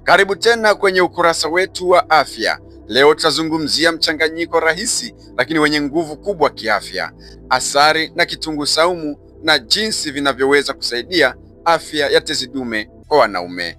Karibu tena kwenye ukurasa wetu wa afya. Leo tutazungumzia mchanganyiko rahisi lakini wenye nguvu kubwa kiafya, asali na kitunguu saumu, na jinsi vinavyoweza kusaidia afya ya tezi dume kwa wanaume.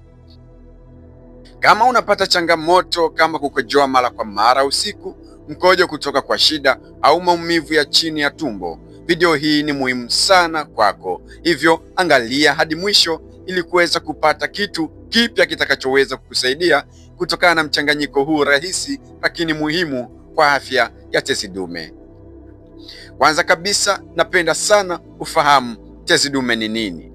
Kama unapata changamoto kama kukojoa mara kwa mara usiku, mkojo kutoka kwa shida au maumivu ya chini ya tumbo, video hii ni muhimu sana kwako. Hivyo angalia hadi mwisho ili kuweza kupata kitu kipya kitakachoweza kukusaidia kutokana na mchanganyiko huu rahisi lakini muhimu kwa afya ya tezi dume. Kwanza kabisa, napenda sana ufahamu tezi dume ni nini.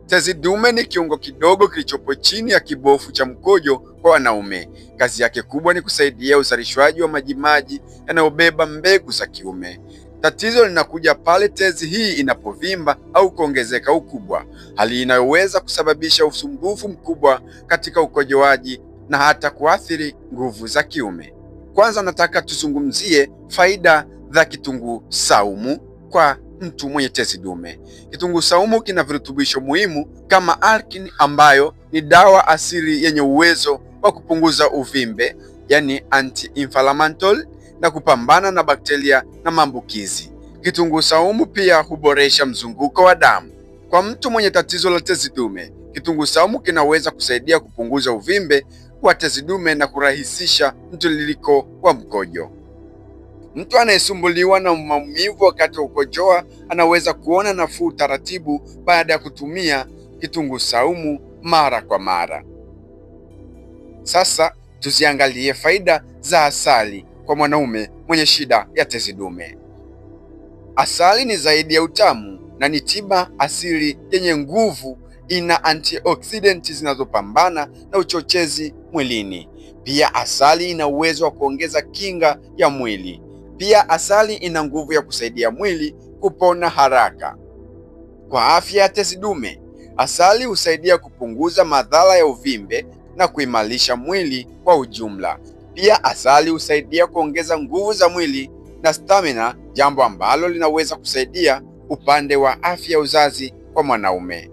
Tezi dume ni kiungo kidogo kilichopo chini ya kibofu cha mkojo kwa wanaume. Kazi yake kubwa ni kusaidia uzalishwaji wa majimaji yanayobeba mbegu za kiume. Tatizo linakuja pale tezi hii inapovimba au kuongezeka ukubwa, hali inayoweza kusababisha usumbufu mkubwa katika ukojoaji na hata kuathiri nguvu za kiume. Kwanza nataka tuzungumzie faida za kitunguu saumu kwa mtu mwenye tezi dume. Kitunguu saumu kina virutubisho muhimu kama alkin, ambayo ni dawa asili yenye uwezo wa kupunguza uvimbe, yani anti-inflammatory, na kupambana na bakteria na maambukizi. Kitunguu saumu pia huboresha mzunguko wa damu. Kwa mtu mwenye tatizo la tezi dume, kitunguu saumu kinaweza kusaidia kupunguza uvimbe wa tezi dume na kurahisisha mtiririko wa mkojo. Mtu anayesumbuliwa na maumivu wakati wa kukojoa anaweza kuona nafuu taratibu baada ya kutumia kitunguu saumu mara kwa mara. Sasa tuziangalie faida za asali kwa mwanaume mwenye shida ya tezi dume. Asali ni zaidi ya utamu na ni tiba asili yenye nguvu. Ina antioxidants zinazopambana na uchochezi mwilini. Pia asali ina uwezo wa kuongeza kinga ya mwili. Pia asali ina nguvu ya kusaidia mwili kupona haraka. Kwa afya ya tezi dume, asali husaidia kupunguza madhara ya uvimbe na kuimarisha mwili kwa ujumla. Pia asali husaidia kuongeza nguvu za mwili na stamina, jambo ambalo linaweza kusaidia upande wa afya ya uzazi kwa mwanaume.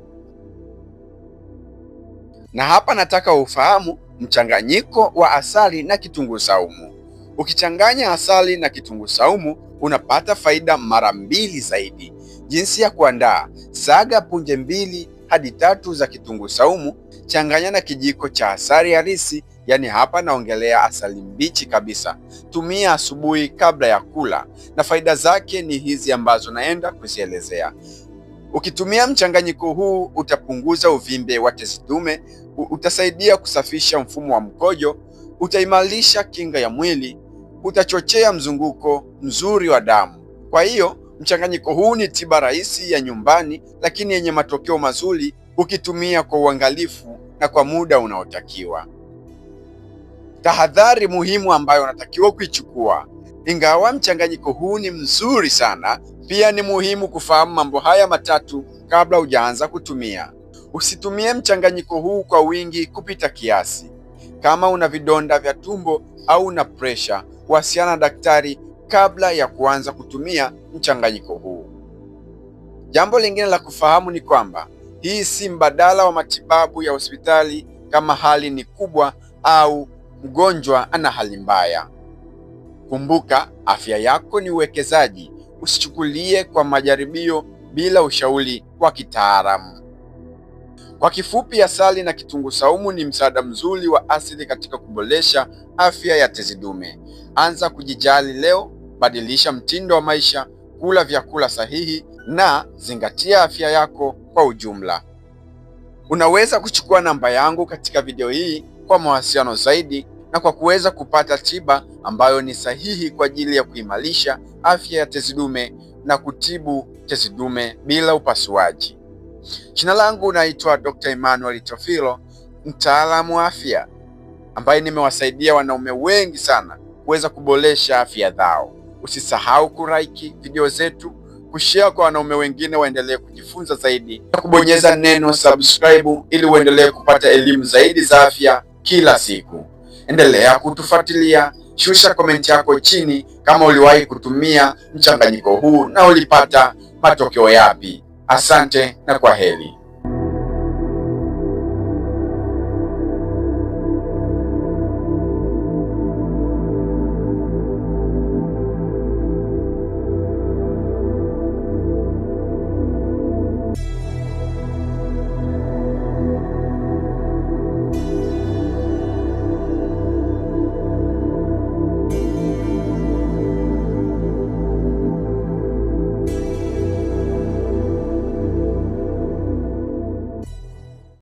Na hapa nataka ufahamu mchanganyiko wa asali na kitunguu saumu. Ukichanganya asali na kitunguu saumu unapata faida mara 2 zaidi. Jinsi ya kuandaa: saga punje 2 hadi 3 za kitunguu saumu, changanya na kijiko cha asali halisi, yani hapa naongelea asali mbichi kabisa. Tumia asubuhi kabla ya kula, na faida zake ni hizi ambazo naenda kuzielezea. Ukitumia mchanganyiko huu utapunguza uvimbe wa tezi dume, utasaidia kusafisha mfumo wa mkojo, utaimarisha kinga ya mwili, utachochea mzunguko mzuri wa damu. Kwa hiyo mchanganyiko huu ni tiba rahisi ya nyumbani lakini yenye matokeo mazuri ukitumia kwa uangalifu na kwa muda unaotakiwa. Tahadhari muhimu ambayo unatakiwa kuichukua: ingawa mchanganyiko huu ni mzuri sana, pia ni muhimu kufahamu mambo haya matatu kabla hujaanza kutumia. Usitumie mchanganyiko huu kwa wingi kupita kiasi. Kama una vidonda vya tumbo au una presha, wasiliana na daktari kabla ya kuanza kutumia mchanganyiko huu. Jambo lingine la kufahamu ni kwamba hii si mbadala wa matibabu ya hospitali kama hali ni kubwa au mgonjwa ana hali mbaya. Kumbuka, afya yako ni uwekezaji. Usichukulie kwa majaribio bila ushauri wa kitaalamu. Kwa kifupi, asali na kitunguu saumu ni msaada mzuri wa asili katika kuboresha afya ya tezi dume. Anza kujijali leo, badilisha mtindo wa maisha, kula vyakula sahihi na zingatia afya yako kwa ujumla. Unaweza kuchukua namba yangu katika video hii kwa mawasiliano zaidi na kwa kuweza kupata tiba ambayo ni sahihi kwa ajili ya kuimarisha afya ya tezi dume na kutibu tezi dume bila upasuaji. Jina langu naitwa Dr. Emmanuel Tofilo, mtaalamu wa afya ambaye nimewasaidia wanaume wengi sana kuweza kuboresha afya zao. Usisahau kulike video zetu, kushare kwa wanaume wengine waendelee kujifunza zaidi, na kubonyeza neno subscribe ili uendelee kupata elimu zaidi za afya kila siku. Endelea kutufuatilia. Shusha komenti yako chini kama uliwahi kutumia mchanganyiko huu na ulipata matokeo yapi. Asante na kwaheri.